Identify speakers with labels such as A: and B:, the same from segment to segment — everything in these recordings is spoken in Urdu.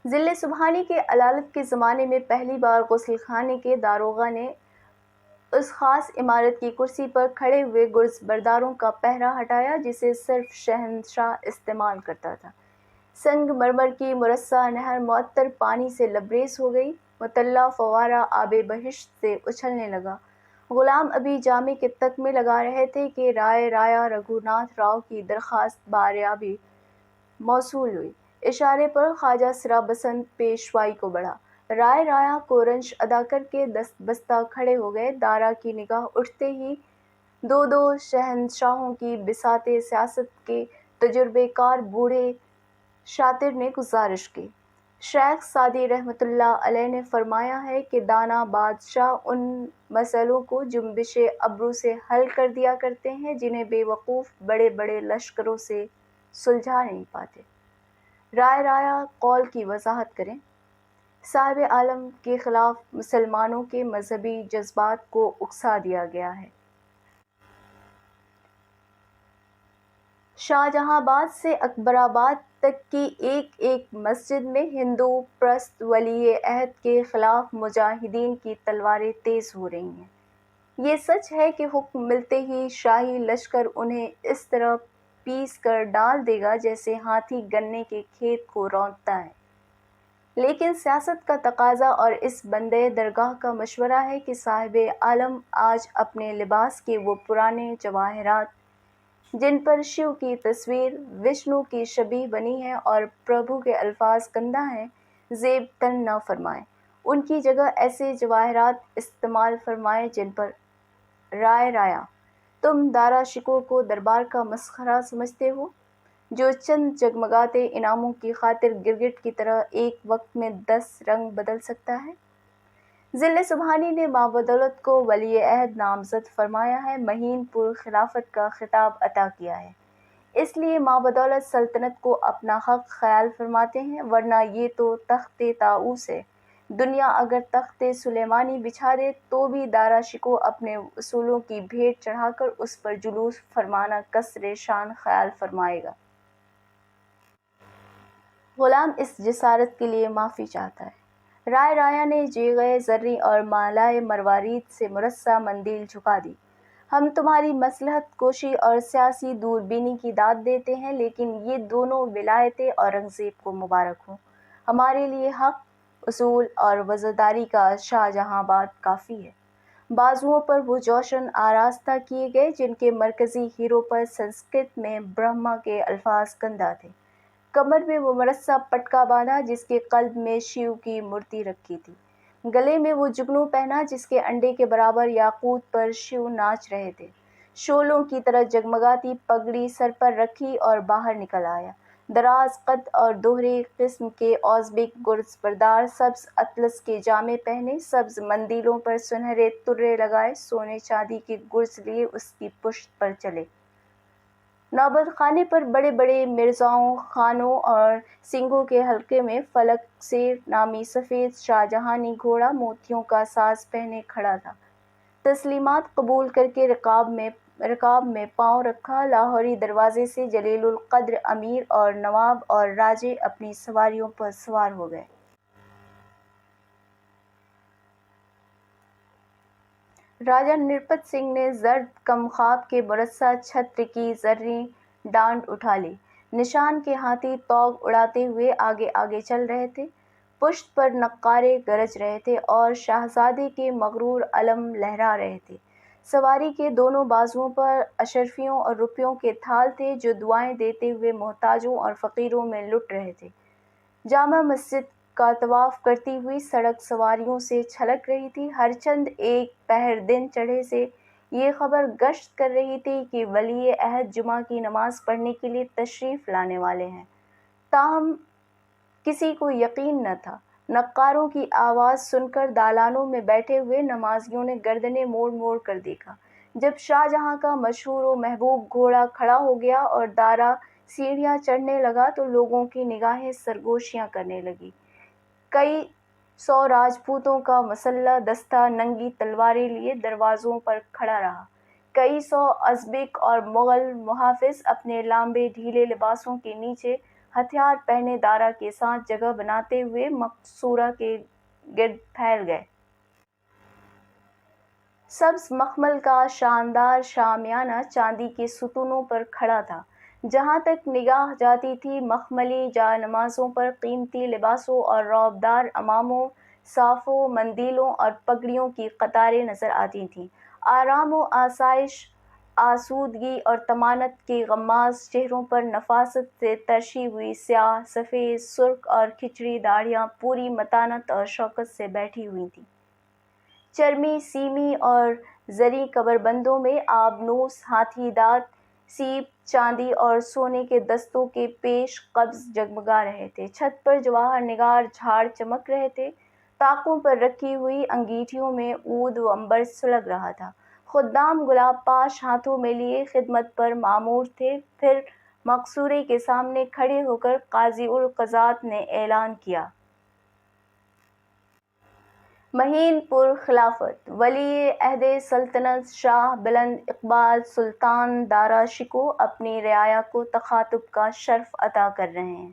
A: ضلع سبحانی کے علالت کے زمانے میں پہلی بار غسل خانے کے داروغہ نے اس خاص عمارت کی کرسی پر کھڑے ہوئے گرز برداروں کا پہرا ہٹایا جسے صرف شہنشاہ استعمال کرتا تھا۔ سنگ مرمر کی مرصع نہر معطر پانی سے لبریز ہو گئی، مطلع فوارہ آب بہشت سے اچھلنے لگا۔ غلام ابھی جامے کے تکمے لگا رہے تھے کہ رائے رایا رگھوناتھ راؤ کی درخواست بارآبی موصول ہوئی۔ اشارے پر خواجہ سرا بسنت پیشوائی کو بڑھا۔ رائے رایا کورنش ادا کر کے دست بستہ کھڑے ہو گئے۔ دارا کی نگاہ اٹھتے ہی دو دو شہنشاہوں کی بساط سیاست کے تجربے کار بوڑھے شاطر نے گزارش کی۔ شیخ سعدی رحمۃ اللہ علیہ نے فرمایا ہے کہ دانا بادشاہ ان مسئلوں کو جنبش ابرو سے حل کر دیا کرتے ہیں جنہیں بے وقوف بڑے بڑے لشکروں سے سلجھا نہیں پاتے۔ رائے رایا قول کی وضاحت کریں۔ صاحب عالم کے خلاف مسلمانوں کے مذہبی جذبات کو اکسا دیا گیا ہے۔ شاہجہاں آباد سے اکبر آباد تک کی ایک ایک مسجد میں ہندو پرست ولی عہد کے خلاف مجاہدین کی تلواریں تیز ہو رہی ہیں۔ یہ سچ ہے کہ حکم ملتے ہی شاہی لشکر انہیں اس طرح پیس کر ڈال دے گا جیسے ہاتھی گنے کے کھیت کو روندتا ہے، لیکن سیاست کا تقاضا اور اس بندے درگاہ کا مشورہ ہے کہ صاحب عالم آج اپنے لباس کے وہ پرانے جواہرات جن پر شیو کی تصویر وشنو کی شبیہ بنی ہے اور پربھو کے الفاظ کندہ ہیں، زیب تن نہ فرمائیں۔ ان کی جگہ ایسے جواہرات استعمال فرمائیں جن پر رائے رایا تم دارا شکوہ کو دربار کا مسخرہ سمجھتے ہو، جو چند جگمگاتے انعاموں کی خاطر گرگٹ کی طرح ایک وقت میں 10 رنگ بدل سکتا ہے۔ ضلع سبحانی نے ماں بدولت کو ولی عہد نامزد فرمایا ہے، مہین پور خلافت کا خطاب عطا کیا ہے، اس لیے ماں بدولت سلطنت کو اپنا حق خیال فرماتے ہیں، ورنہ یہ تو تخت طاؤس ہے۔ دنیا اگر تخت سلیمانی بچھا دے تو بھی دارا شکوہ اپنے اصولوں کی بھیٹ چڑھا کر اس پر جلوس فرمانا کسر شان خیال فرمائے گا۔ غلام اس جسارت کے لیے معافی چاہتا ہے۔ رائے رایا نے جیغِ زریں اور مالائے مروارید سے مرصع مندیل جھکا دی۔ ہم تمہاری مصلحت کوشی اور سیاسی دور بینی کی داد دیتے ہیں، لیکن یہ دونوں ولایت اورنگزیب کو مبارک ہوں۔ ہمارے لیے حق، اصول اور وزاداری کا شاہجہاں آباد کافی ہے۔ بازوؤں پر وہ جوشن آراستہ کیے گئے جن کے مرکزی ہیرو پر سنسکرت میں برہما کے الفاظ کندہ تھے۔ کمر میں وہ مرصع پٹکا باندھا جس کے قلب میں شیو کی مورتی رکھی تھی۔ گلے میں وہ جگنو پہنا جس کے انڈے کے برابر یاقوت پر شیو ناچ رہے تھے۔ شعلوں کی طرح جگمگاتی پگڑی سر پر رکھی اور باہر نکل آیا۔ دراز قد اور دوہرے قسم کے اوزبیک گرز بردار سبز اطلس کے جامے پہنے، سبز مندیلوں پر سنہرے طرے لگائے، سونے چاندی کے گرز لیے اس کی پشت پر چلے۔ نوبت خانے پر بڑے بڑے مرزاؤں، خانوں اور سنگھوں کے حلقے میں فلک سیر نامی سفید شاہجہانی گھوڑا موتیوں کا ساز پہنے کھڑا تھا۔ تسلیمات قبول کر کے رکاب میں پاؤں رکھا، لاہوری دروازے سے جلیل القدر امیر اور نواب اور راجے اپنی سواریوں پر سوار ہو گئے۔ راجہ نرپت سنگھ نے زرد کم خواب کے مرصع چھتر کی زریں ڈانڈ اٹھا لی۔ نشان کے ہاتھی توغ اڑاتے ہوئے آگے آگے چل رہے تھے، پشت پر نقارے گرج رہے تھے اور شہزادے کے مغرور علم لہرا رہے تھے۔ سواری کے دونوں بازوؤں پر اشرفیوں اور روپیوں کے تھال تھے جو دعائیں دیتے ہوئے محتاجوں اور فقیروں میں لٹ رہے تھے۔ جامع مسجد کا طواف کرتی ہوئی سڑک سواریوں سے چھلک رہی تھی۔ ہر چند ایک پہر دن چڑھے سے یہ خبر گشت کر رہی تھی کہ ولی عہد جمعہ کی نماز پڑھنے کے لیے تشریف لانے والے ہیں، تاہم کسی کو یقین نہ تھا۔ نقاروں کی آواز سن کر دالانوں میں بیٹھے ہوئے نمازیوں نے گردنیں موڑ موڑ کر دیکھا۔ جب شاہجہاں کا مشہور و محبوب گھوڑا کھڑا ہو گیا اور دارا سیڑھیاں چڑھنے لگا تو لوگوں کی نگاہیں سرگوشیاں کرنے لگیں۔ کئی سو راجپوتوں کا مسلح دستہ ننگی تلواریں لیے دروازوں پر کھڑا رہا۔ کئی سو ازبک اور مغل محافظ اپنے لامبے ڈھیلے لباسوں کے نیچے ہتھیار پہنے دارا کے ساتھ جگہ بناتے ہوئے مقصورہ کے گرد پھیل گئے۔ سبز مخمل کا شاندار شامیانہ چاندی کے ستونوں پر کھڑا تھا۔ جہاں تک نگاہ جاتی تھی مخملی جا نمازوں پر قیمتی لباسوں اور رعبدار عماموں، صافوں، مندیلوں اور پگڑیوں کی قطاریں نظر آتی تھیں۔ آرام و آسائش، آسودگی اور طمانت کے غماز چہروں پر نفاست سے ترشی ہوئی سیاہ، سفید، سرخ اور کھچڑی داڑھیاں پوری متانت اور شوکت سے بیٹھی ہوئی تھیں۔ چرمی، سیمی اور زرعی کمربندوں میں آبنوس ہاتھی دانت، سیپ، چاندی اور سونے کے دستوں کے پیش قبض جگمگا رہے تھے۔ چھت پر جواہر نگار جھاڑ چمک رہے تھے۔ طاقوں پر رکھی ہوئی انگیٹھیوں میں عود و عنبر سلگ رہا تھا۔ خدام گلاب پاش ہاتھوں میں لیے خدمت پر مامور تھے۔ پھر مقصورے کے سامنے کھڑے ہو کر قاضی القضات نے اعلان کیا۔ مہین پر خلافت ولی عہد سلطنت شاہ بلند اقبال سلطان دارا شکوہ اپنی رعایا کو تخاطب کا شرف عطا کر رہے ہیں۔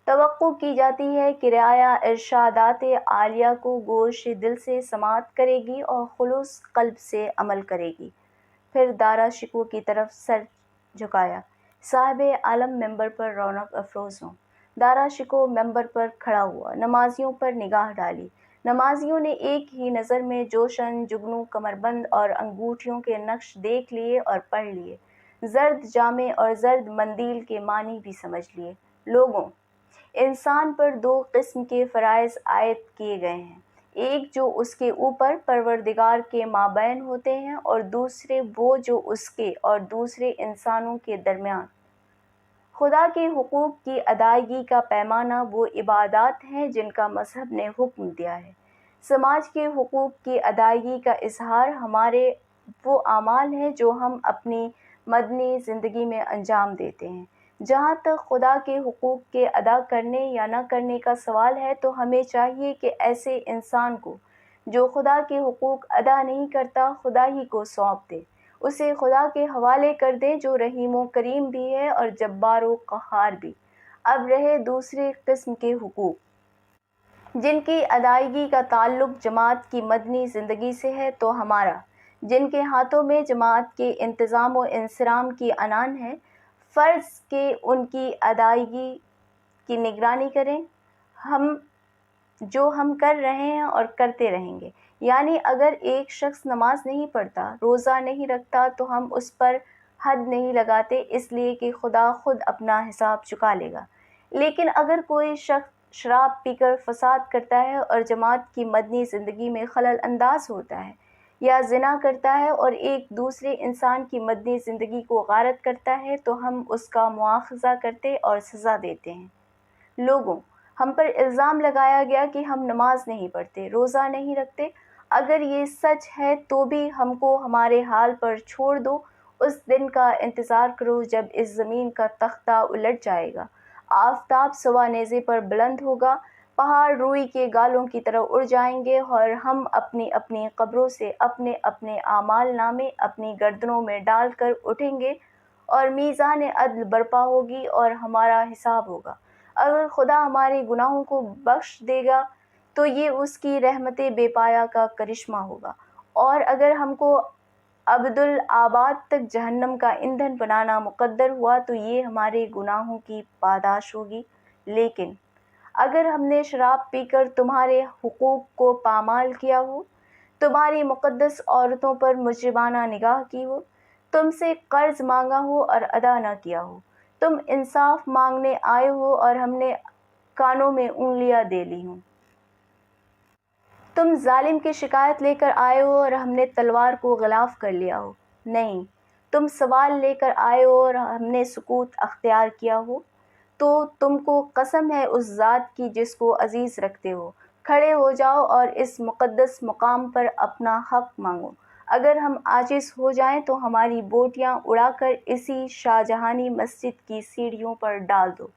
A: توقع کی جاتی ہے کہ رعایا ارشادات عالیہ کو گوش دل سے سماعت کرے گی اور خلوص قلب سے عمل کرے گی۔ پھر دارا شکوہ کی طرف سر جھکایا۔ صاحب عالم ممبر پر رونق افروز ہوں۔ دارا شکوہ ممبر پر کھڑا ہوا، نمازیوں پر نگاہ ڈالی۔ نمازیوں نے ایک ہی نظر میں جوشن، جگنو، کمربند اور انگوٹھیوں کے نقش دیکھ لیے اور پڑھ لیے۔ زرد جامے اور زرد مندیل کے معنی بھی سمجھ لیے۔ لوگوں، انسان پر دو قسم کے فرائض عائد کیے گئے ہیں، ایک جو اس کے اوپر پروردگار کے مابین ہوتے ہیں اور دوسرے وہ جو اس کے اور دوسرے انسانوں کے درمیان۔ خدا کے حقوق کی ادائیگی کا پیمانہ وہ عبادات ہیں جن کا مذہب نے حکم دیا ہے۔ سماج کے حقوق کی ادائیگی کا اظہار ہمارے وہ اعمال ہیں جو ہم اپنی مدنی زندگی میں انجام دیتے ہیں۔ جہاں تک خدا کے حقوق کے ادا کرنے یا نہ کرنے کا سوال ہے تو ہمیں چاہیے کہ ایسے انسان کو جو خدا کے حقوق ادا نہیں کرتا خدا ہی کو سونپ دے، اسے خدا کے حوالے کر دیں جو رحیم و کریم بھی ہے اور جبار و قہار بھی۔ اب رہے دوسرے قسم کے حقوق جن کی ادائیگی کا تعلق جماعت کی مدنی زندگی سے ہے، تو ہمارا جن کے ہاتھوں میں جماعت کے انتظام و انصرام کی عنان ہے، فرض کہ ان کی ادائیگی کی نگرانی کریں، جو ہم کر رہے ہیں اور کرتے رہیں گے۔ یعنی اگر ایک شخص نماز نہیں پڑھتا، روزہ نہیں رکھتا تو ہم اس پر حد نہیں لگاتے، اس لیے کہ خدا خود اپنا حساب چکا لے گا۔ لیکن اگر کوئی شخص شراب پی کر فساد کرتا ہے اور جماعت کی مدنی زندگی میں خلل انداز ہوتا ہے، یا زنا کرتا ہے اور ایک دوسرے انسان کی مدنی زندگی کو غارت کرتا ہے، تو ہم اس کا مواخذہ کرتے اور سزا دیتے ہیں۔ لوگوں، ہم پر الزام لگایا گیا کہ ہم نماز نہیں پڑھتے، روزہ نہیں رکھتے۔ اگر یہ سچ ہے تو بھی ہم کو ہمارے حال پر چھوڑ دو۔ اس دن کا انتظار کرو جب اس زمین کا تختہ الٹ جائے گا، آفتاب صبح نیزے پر بلند ہوگا، پہاڑ روئی کے گالوں کی طرح اڑ جائیں گے اور ہم اپنی اپنی قبروں سے اپنے اپنے اعمال نامے اپنی گردنوں میں ڈال کر اٹھیں گے اور میزان عدل برپا ہوگی اور ہمارا حساب ہوگا۔ اگر خدا ہمارے گناہوں کو بخش دے گا تو یہ اس کی رحمت بے پایہ کا کرشمہ ہوگا، اور اگر ہم کو ابدالآباد تک جہنم کا ایندھن بنانا مقدر ہوا تو یہ ہمارے گناہوں کی پاداش ہوگی۔ لیکن اگر ہم نے شراب پی کر تمہارے حقوق کو پامال کیا ہو، تمہاری مقدس عورتوں پر مجرمانہ نگاہ کی ہو، تم سے قرض مانگا ہو اور ادا نہ کیا ہو، تم انصاف مانگنے آئے ہو اور ہم نے کانوں میں انگلیاں دے لی ہوں، تم ظالم کی شکایت لے کر آئے ہو اور ہم نے تلوار کو غلاف کر لیا ہو، نہیں، تم سوال لے کر آئے ہو اور ہم نے سکوت اختیار کیا ہو، تو تم کو قسم ہے اس ذات کی جس کو عزیز رکھتے ہو، کھڑے ہو جاؤ اور اس مقدس مقام پر اپنا حق مانگو۔ اگر ہم عاجز ہو جائیں تو ہماری بوٹیاں اڑا کر اسی شاہجہانی مسجد کی سیڑھیوں پر ڈال دو۔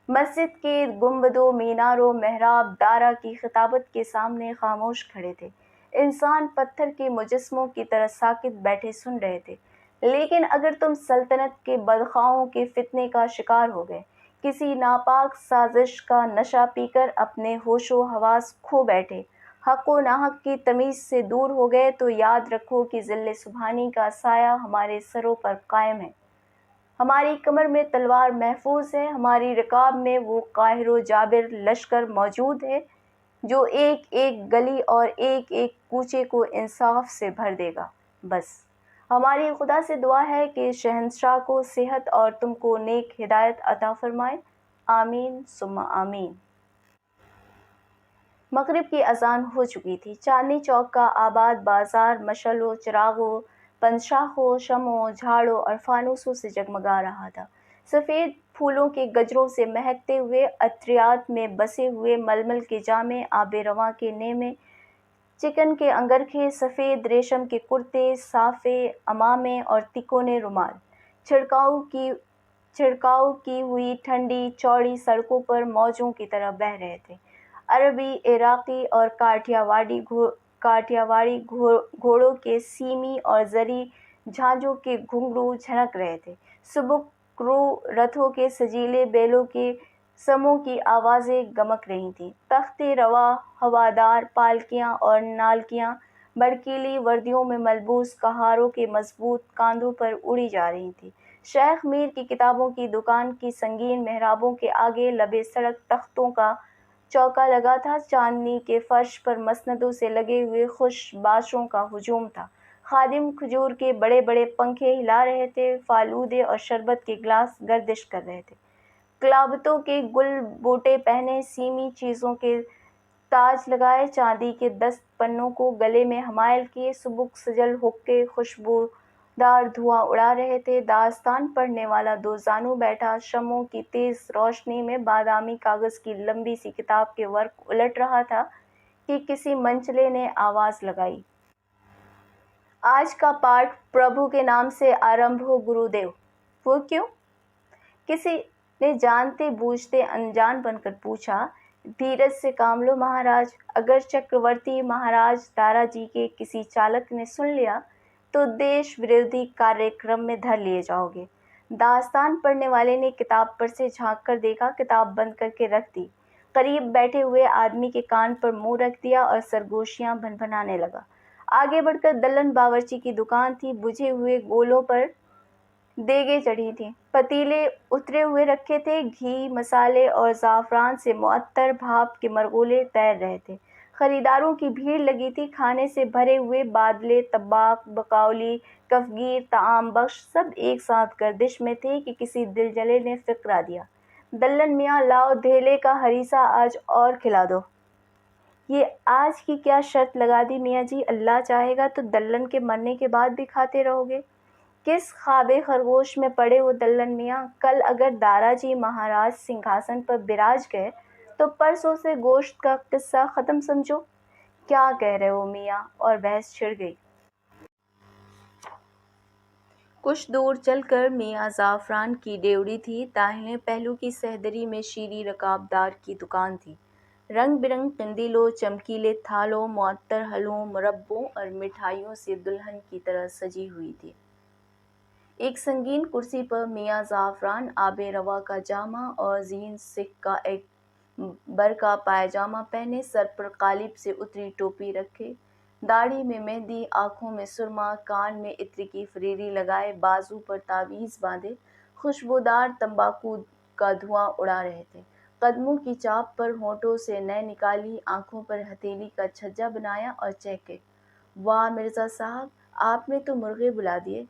A: مسجد کے گنبد و مینار و محراب دارا کی خطابت کے سامنے خاموش کھڑے تھے۔ انسان پتھر کے مجسموں کی طرح ساکت بیٹھے سن رہے تھے۔ لیکن اگر تم سلطنت کے بدخواہوں کے فتنے کا شکار ہو گئے، کسی ناپاک سازش کا نشہ پی کر اپنے ہوش و حواس کھو بیٹھے، حق و ناحق کی تمیز سے دور ہو گئے تو یاد رکھو کہ ذل سبحانی کا سایہ ہمارے سروں پر قائم ہے، ہماری کمر میں تلوار محفوظ ہے، ہماری رکاب میں وہ قاہر و جابر لشکر موجود ہے جو ایک ایک گلی اور ایک ایک کوچے کو انصاف سے بھر دے گا۔ بس ہماری خدا سے دعا ہے کہ شہنشاہ کو صحت اور تم کو نیک ہدایت عطا فرمائے، آمین ثم آمین۔ مغرب کی اذان ہو چکی تھی۔ چاندنی چوک کا آباد بازار مشعل و چراغ و پنچاخ و شمع و جھاڑوں اور فانوسوں سے جگمگا رہا تھا۔ سفید پھولوں کے گجروں سے مہکتے ہوئے عطریات میں بسے ہوئے ململ کے جامے، آب رواں کے نیمے، چکن کے انگرکھے، سفید ریشم کے کرتے، صافے عمامے اور تکونے رومال، چھڑکاؤ کی ہوئی ٹھنڈی چوڑی سڑکوں پر موجوں کی طرح بہہ رہے تھے۔ عربی، عراقی اور کاٹھیاواڑی گھوڑوں کے سیمی اور زری جھانجھوں کے گھنگرو جھنک رہے تھے۔ سبک رو رتھوں کے سجیلے بیلوں کے سموں کی آوازیں گمک رہی تھیں۔ تختے رواں ہوادار پالکیاں اور نالکیاں بھڑکیلی وردیوں میں ملبوس کہاروں کے مضبوط کاندھوں پر اڑی جا رہی تھیں۔ شیخ میر کی کتابوں کی دکان کی سنگین محرابوں کے آگے لبے سڑک تختوں کا چوکا لگا تھا۔ چاندنی کے فرش پر مسندوں سے لگے ہوئے خوش باشوں کا ہجوم تھا۔ خادم کھجور کے بڑے بڑے پنکھے ہلا رہے تھے، فالودے اور شربت کے گلاس گردش کر رہے تھے۔ کلابتوں کے گل بوٹے پہنے، سیمی چیزوں کے تاج لگائے، چاندی کے دست پنوں کو گلے میں حمائل کیے، سبک سجل حقے خوشبودار دھواں اڑا رہے تھے۔ داستان پڑھنے والا دو زانو بیٹھا شمعوں کی تیز روشنی میں بادامی کاغذ کی لمبی سی کتاب کے ورق الٹ رہا تھا کہ کسی منچلے نے آواز لگائی، آج کا پاٹھ پربھو کے نام سے آرمبھ ہو گرو دیو۔ وہ کیوں؟ کسی نے جانتے بوجھتے انجان بن کر پوچھا۔ دھیرج سے کام لو مہاراج، اگر چکرورتی مہاراج دارا جی کے کسی چالک نے سن لیا تو دیش ورودھی کاریہ کرم میں دھر لیے جاؤ گے۔ داستان پڑھنے والے نے کتاب پر سے جھانک کر دیکھا، کتاب بند کر کے رکھ دی، قریب بیٹھے ہوئے آدمی کے کان پر منہ رکھ دیا اور سرگوشیاں بھنبھنانے لگا۔ آگے بڑھ کر دلن باورچی کی دکان تھی، بجھے ہوئے گولوں پر دیگیں چڑھی تھیں، پتیلے اترے ہوئے رکھے تھے، گھی، مسالے اور زعفران سے معطر بھاپ کے مرغولے تیر رہے تھے۔ خریداروں کی بھیڑ لگی تھی، کھانے سے بھرے ہوئے بادلے، طباخ، بقاؤلی، کفگیر، طعام بخش سب ایک ساتھ گردش میں تھے کہ کسی دل جلے نے فقرہ دیا، دلن میاں لاؤ دھیلے کا ہریسہ آج اور کھلا دو۔ یہ آج کی کیا شرط لگا دی میاں جی، اللہ چاہے گا تو دلن کے مرنے کے بعد بھی کھاتے رہو گے۔ کس خواب خرگوش میں پڑے ہو دلن میاں، کل اگر دارا جی مہاراج سنگھاسن پر براج گئے تو پرسوں سے گوشت کا قصہ ختم سمجھو۔ کیا کہہ رہے ہو میاں، اور بحث چھڑ گئی۔ کچھ دور چل کر میاں زعفران کی ڈیوڑی تھی، داہنے پہلو کی سہدری میں شیریں رکابدار کی دکان تھی، رنگ برنگ قندیلوں، چمکیلے تھالوں، معطر حلووں، مربوں اور مٹھائیوں سے دلہن کی طرح سجی ہوئی تھی۔ ایک سنگین کرسی پر میاں زعفران آب رواں کا جامہ اور زین سکھ کا ایک برقع پائجامہ پہنے، سر پر قالب سے اتری ٹوپی رکھے، داڑھی میں مہندی، آنکھوں میں سرما، کان میں عطر کی فریری لگائے، بازو پر تعویذ باندھے، خوشبودار تمباکو کا دھواں اڑا رہے تھے۔ قدموں کی چاپ پر ہونٹوں سے نے نکالی، آنکھوں پر ہتھیلی کا چھجا بنایا اور چہکے، واہ مرزا صاحب، آپ نے تو مرغے بلا دیے۔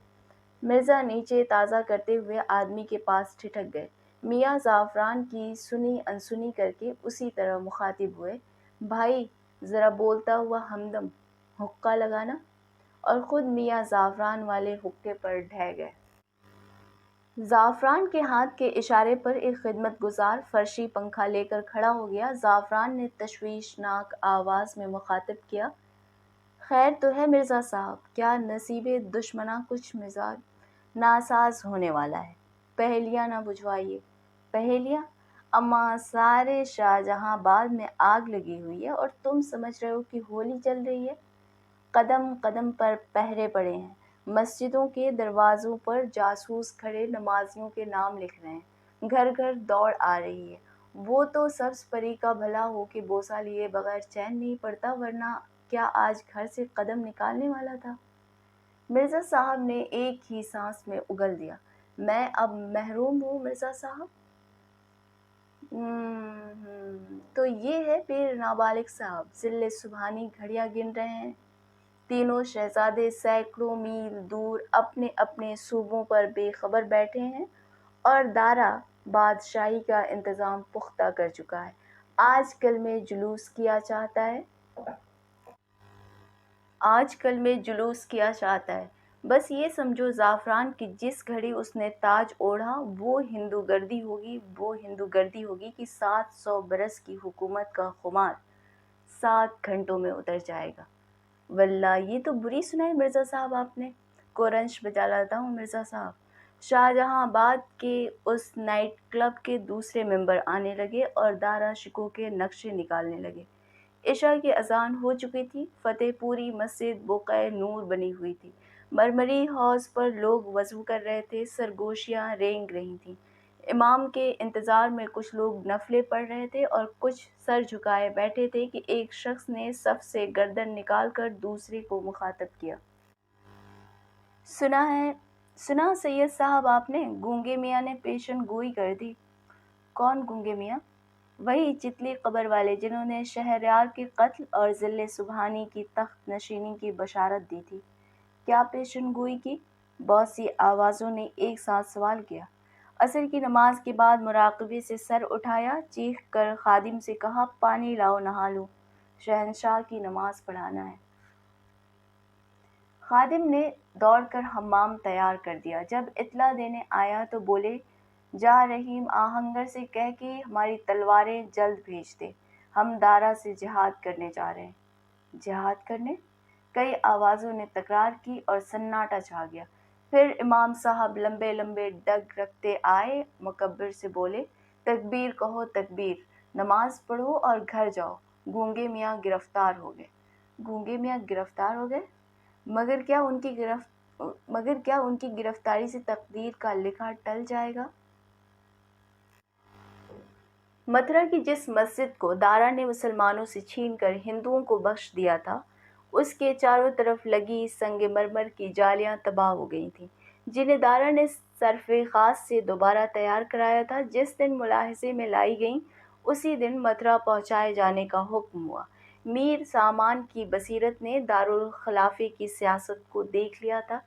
A: مرزا نیچے تازہ کرتے ہوئے آدمی کے پاس ٹھٹک گئے۔ میاں زعفران کی سنی انسنی کر کے اسی طرح مخاطب ہوئے، بھائی ذرا بولتا ہوا ہمدم حقہ لگانا، اور خود میاں زعفران والے حقے پر ڈھہ گئے۔ زعفران کے ہاتھ کے اشارے پر ایک خدمت گزار فرشی پنکھا لے کر کھڑا ہو گیا۔ زعفران نے تشویشناک آواز میں مخاطب کیا، خیر تو ہے مرزا صاحب، کیا نصیب دشمناں کچھ مزاج ناساز ہونے والا ہے، پہیلیاں نہ بجھوائیے۔ پہیلیاں؟ اماں سارے شاہجہاں آباد میں آگ لگی ہوئی ہے اور تم سمجھ رہے ہو کہ ہولی چل رہی ہے؟ قدم قدم پر پہرے پڑے ہیں، مسجدوں کے دروازوں پر جاسوس کھڑے نمازیوں کے نام لکھ رہے ہیں، گھر گھر دوڑ آ رہی ہے۔ وہ تو سبز پری کا بھلا ہو کہ بوسہ لیے بغیر چین نہیں پڑتا، ورنہ کیا آج گھر سے قدم نکالنے والا تھا؟ مرزا صاحب نے ایک ہی سانس میں اگل دیا، میں اب محروم ہوں مرزا صاحب؟ تو یہ ہے پیر نابالغ صاحب، ذل سبحانی گھڑیاں گن رہے ہیں۔ تینوں شہزادے سینکڑوں میل دور اپنے اپنے صوبوں پر بے خبر بیٹھے ہیں، اور دارا بادشاہی کا انتظام پختہ کر چکا ہے۔ آج کل میں جلوس کیا چاہتا ہے بس یہ سمجھو زعفران کہ جس گھڑی اس نے تاج اوڑھا وہ ہندو گردی ہوگی کہ 700 برس کی حکومت کا خمار 7 گھنٹوں میں اتر جائے گا۔ واللہ یہ تو بری سنائی مرزا صاحب آپ نے۔ کورنش بجا لاتا ہوں مرزا صاحب۔ شاہجہاں آباد کے اس نائٹ کلب کے دوسرے ممبر آنے لگے اور دارا شکو کے نقشے نکالنے لگے۔ عشاء کی اذان ہو چکی تھی۔ فتح پوری مسجد بقعہ نور بنی ہوئی تھی۔ مرمری حوض پر لوگ وضو کر رہے تھے، سرگوشیاں رینگ رہی تھیں۔ امام کے انتظار میں کچھ لوگ نفلیں پڑھ رہے تھے اور کچھ سر جھکائے بیٹھے تھے کہ ایک شخص نے صف سے گردن نکال کر دوسرے کو مخاطب کیا۔ سنا سید صاحب آپ نے؟ گونگے میاں نے پیشن گوئی کر دی۔ کون گونگے میاں؟ وہی چتلی قبر والے جنہوں نے شہریار کے قتل اور ذل سبحانی کی تخت نشینی کی بشارت دی تھی۔ کیا پیشن گوئی کی؟ بہت سی آوازوں نے ایک ساتھ سوال کیا۔ عصر کی نماز کے بعد مراقبے سے سر اٹھایا، چیخ کر خادم سے کہا پانی لاؤ نہا لوں، شہنشاہ کی نماز پڑھانا ہے۔ خادم نے دوڑ کر حمام تیار کر دیا۔ جب اطلاع دینے آیا تو بولے جا رحیم آہنگر سے کہہ کہ ہماری تلواریں جلد بھیج دے، ہم دارا سے جہاد کرنے جا رہے ہیں۔ جہاد کرنے؟ کئی آوازوں نے تکرار کی اور سناٹا چھا گیا۔ پھر امام صاحب لمبے لمبے ڈگ رکھتے آئے، مکبر سے بولے تکبیر کہو تکبیر، نماز پڑھو اور گھر جاؤ، گونگے میاں گرفتار ہو گئے۔ گونگے میاں گرفتار ہو گئے؟ مگر کیا ان کی گرفتاری سے تقدیر کا لکھا ٹل جائے گا؟ متھرا کی جس مسجد کو دارا نے مسلمانوں سے چھین کر ہندوؤں کو بخش دیا تھا، اس کے چاروں طرف لگی سنگ مرمر کی جالیاں تباہ ہو گئی تھیں، جنہیں دارا نے صرف خاص سے دوبارہ تیار کرایا تھا۔ جس دن ملاحظے میں لائی گئیں اسی دن متھرا پہنچائے جانے کا حکم ہوا۔ میر سامان کی بصیرت نے دارالخلافے کی سیاست کو دیکھ لیا تھا،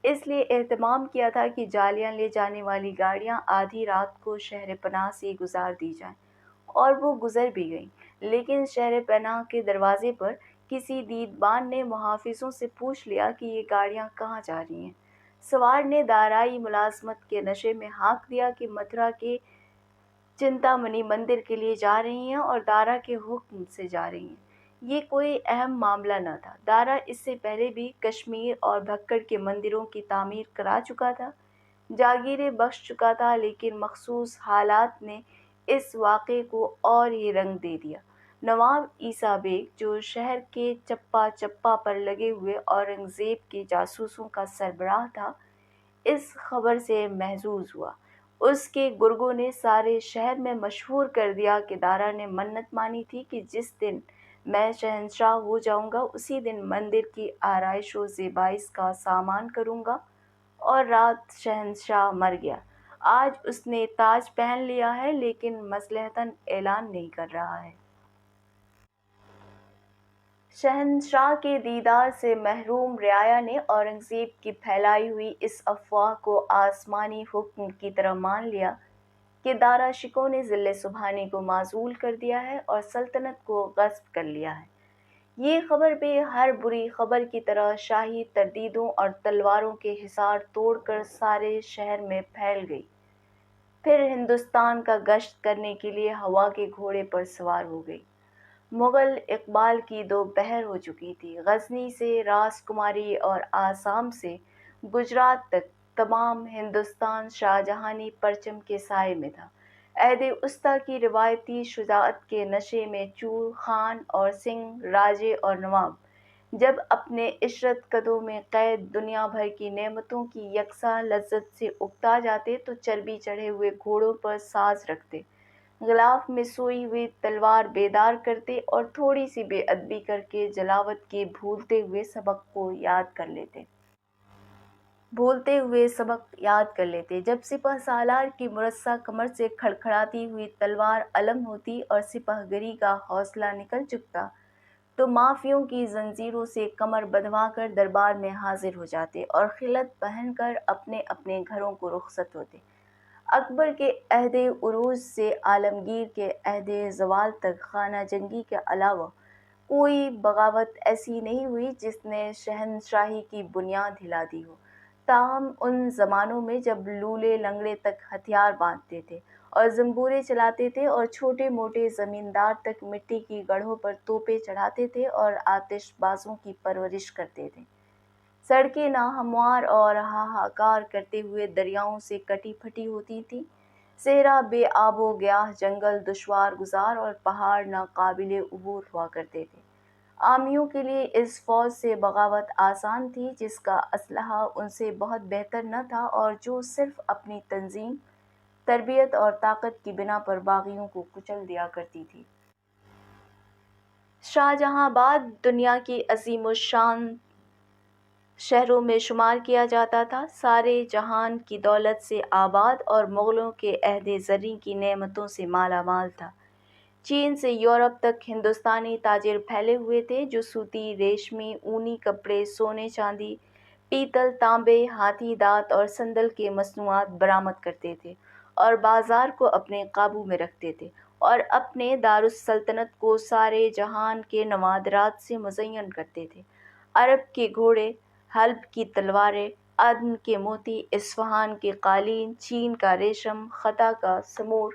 A: اس لیے اہتمام کیا تھا کہ جالیاں لے جانے والی گاڑیاں آدھی رات کو شہر پناہ سے گزار دی جائیں، اور وہ گزر بھی گئیں۔ لیکن شہر پناہ کے دروازے پر کسی دیدبان نے محافظوں سے پوچھ لیا کہ یہ گاڑیاں کہاں جا رہی ہیں۔ سوار نے دارائی ملازمت کے نشے میں ہانک دیا کہ متھرا کے چنتامنی مندر کے لیے جا رہی ہیں اور دارا کے حکم سے جا رہی ہیں۔ یہ کوئی اہم معاملہ نہ تھا۔ دارا اس سے پہلے بھی کشمیر اور بھکڑ کے مندروں کی تعمیر کرا چکا تھا، جاگیریں بخش چکا تھا، لیکن مخصوص حالات نے اس واقعے کو اور ہی رنگ دے دیا۔ نواب عیسیٰ بیگ، جو شہر کے چپا چپا پر لگے ہوئے اورنگزیب کے جاسوسوں کا سربراہ تھا، اس خبر سے محظوظ ہوا۔ اس کے گرگوں نے سارے شہر میں مشہور کر دیا کہ دارا نے منت مانی تھی کہ جس دن میں شہنشاہ ہو جاؤں گا اسی دن مندر کی آرائش و زیبائش کا سامان کروں گا، اور رات شہنشاہ مر گیا۔ آج اس نے تاج پہن لیا ہے لیکن مصلحتاً اعلان نہیں کر رہا ہے۔ شہنشاہ کے دیدار سے محروم رعایا نے اورنگزیب کی پھیلائی ہوئی اس افواہ کو آسمانی حکم کی طرح مان لیا کہ دارا شکوہ نے ذل سبحانی کو معزول کر دیا ہے اور سلطنت کو غصب کر لیا ہے۔ یہ خبر بھی ہر بری خبر کی طرح شاہی تردیدوں اور تلواروں کے حصار توڑ کر سارے شہر میں پھیل گئی۔ پھر ہندوستان کا گشت کرنے کے لیے ہوا کے گھوڑے پر سوار ہو گئی۔ مغل اقبال کی دوپہر ہو چکی تھی۔ غزنی سے راس کماری اور آسام سے گجرات تک تمام ہندوستان شاہجہانی پرچم کے سائے میں تھا۔ عہد وسطیٰ کی روایتی شجاعت کے نشے میں چور، خان اور سنگھ، راجے اور نواب جب اپنے عشرت قدوں میں قید دنیا بھر کی نعمتوں کی یکساں لذت سے اکتا جاتے تو چربی چڑھے ہوئے گھوڑوں پر ساز رکھتے، غلاف میں سوئی ہوئی تلوار بیدار کرتے اور تھوڑی سی بے ادبی کر کے جلاوط کے بھولتے ہوئے سبق یاد کر لیتے۔ جب سپہ سالار کی مرصع کمر سے کھڑکھڑاتی ہوئی تلوار علم ہوتی اور سپہ گری کا حوصلہ نکل چکتا تو مافیوں کی زنجیروں سے کمر بندھوا کر دربار میں حاضر ہو جاتے اور خلعت پہن کر اپنے اپنے گھروں کو رخصت ہوتے۔ اکبر کے عہد عروج سے عالمگیر کے عہد زوال تک خانہ جنگی کے علاوہ کوئی بغاوت ایسی نہیں ہوئی جس نے شہنشاہی کی بنیاد ہلا دی ہو۔ تاہم ان زمانوں میں جب لولے لنگڑے تک ہتھیار باندھتے تھے اور زنبوریں چلاتے تھے اور چھوٹے موٹے زمیندار تک مٹی کی گڑھوں پر توپیں چڑھاتے تھے اور آتش بازوں کی پرورش کرتے تھے، سڑکیں ناہموار اور ہاہاکار کرتے ہوئے دریاؤں سے کٹی پھٹی ہوتی تھیں، صحرا بے آب و گیاہ، جنگل دشوار گزار اور پہاڑ ناقابل عبور ہوا کرتے تھے۔ عامیوں کے لیے اس فوج سے بغاوت آسان تھی جس کا اسلحہ ان سے بہت بہتر نہ تھا اور جو صرف اپنی تنظیم، تربیت اور طاقت کی بنا پر باغیوں کو کچل دیا کرتی تھی۔ شاہجہاں آباد دنیا کی عظیم الشان شہروں میں شمار کیا جاتا تھا، سارے جہان کی دولت سے آباد اور مغلوں کے عہد زریں کی نعمتوں سے مالا مال تھا۔ چین سے یورپ تک ہندوستانی تاجر پھیلے ہوئے تھے جو سوتی، ریشمی، اونی کپڑے، سونے چاندی، پیتل، تانبے، ہاتھی دانت اور سندل کے مصنوعات برآمد کرتے تھے اور بازار کو اپنے قابو میں رکھتے تھے اور اپنے دارالسلطنت کو سارے جہان کے نوادرات سے مزین کرتے تھے۔ عرب کے گھوڑے، حلب کی تلواریں، عدن کے موتی، اصفہان کے قالین، چین کا ریشم، خطا کا سمور،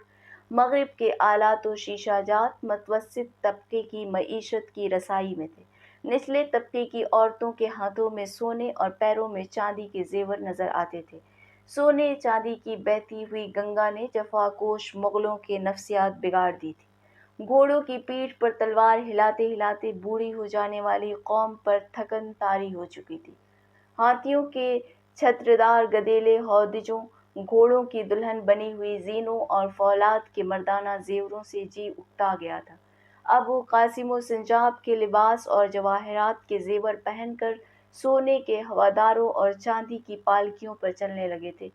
A: مغرب کے آلات و شیشہ جات متوسط طبقے کی معیشت کی رسائی میں تھے۔ نچلے طبقے کی عورتوں کے ہاتھوں میں سونے اور پیروں میں چاندی کے زیور نظر آتے تھے۔ سونے چاندی کی بہتی ہوئی گنگا نے جفاکوش مغلوں کے نفسیات بگاڑ دی تھی۔ گھوڑوں کی پیٹھ پر تلوار ہلاتے ہلاتے بوڑھی ہو جانے والی قوم پر تھکن طاری ہو چکی تھی۔ ہاتھیوں کے چھتردار گدیلے ہودجوں، گھوڑوں کی دلہن بنی ہوئی زینوں اور فولاد کے مردانہ زیوروں سے جی اکتا گیا تھا۔ ابو قاسم و سنجاب کے لباس اور جواہرات کے زیور پہن کر سونے کے ہواداروں اور چاندی کی پالکیوں پر چلنے لگے تھے۔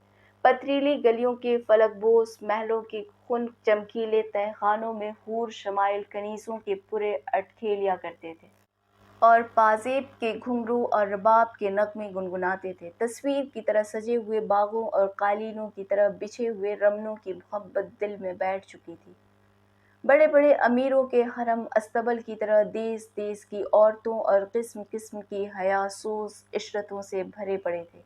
A: پتھریلی گلیوں کے فلک بوس محلوں کے خن چمکیلے تہہ خانوں میں حور شمائل کنیزوں کے پرے اٹکھیلیا کرتے تھے اور پازیب کے گھنگرو اور رباب کے نغمے گنگناتے تھے۔ تصویر کی طرح سجے ہوئے باغوں اور قالینوں کی طرح بچھے ہوئے رمنوں کی محبت دل میں بیٹھ چکی تھی۔ بڑے بڑے امیروں کے حرم استبل کی طرح دیس دیس کی عورتوں اور قسم قسم کی حیا سوز عشرتوں سے بھرے پڑے تھے۔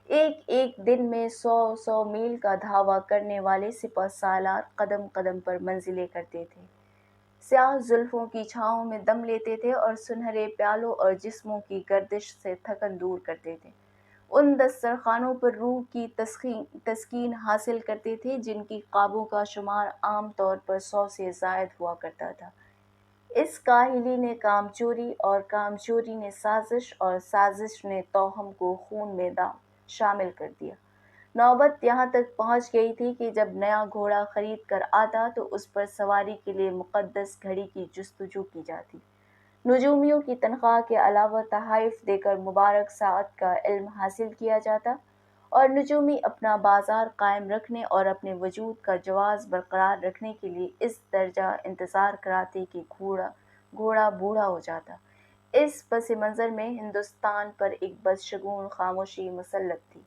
A: ایک ایک دن میں 100 میل کا دھاوا کرنے والے سپہ سالار قدم قدم پر منزلیں کرتے تھے، سیاہ زلفوں کی چھاؤں میں دم لیتے تھے اور سنہرے پیالوں اور جسموں کی گردش سے تھکن دور کرتے تھے۔ ان دسترخوانوں پر روح کی تسکین حاصل کرتے تھے جن کی قابوں کا شمار عام طور پر 100 سے زائد ہوا کرتا تھا۔ اس کاہلی نے کام چوری اور کام چوری نے سازش اور سازش نے توہم کو خون میں شامل کر دیا۔ نوبت یہاں تک پہنچ گئی تھی کہ جب نیا گھوڑا خرید کر آتا تو اس پر سواری کے لیے مقدس گھڑی کی جستجو کی جاتی، نجومیوں کی تنخواہ کے علاوہ تحائف دے کر مبارک ساعت کا علم حاصل کیا جاتا اور نجومی اپنا بازار قائم رکھنے اور اپنے وجود کا جواز برقرار رکھنے کے لیے اس درجہ انتظار کراتے کہ گھوڑا بوڑھا ہو جاتا۔ اس پس منظر میں ہندوستان پر ایک بدشگون خاموشی مسلط تھی۔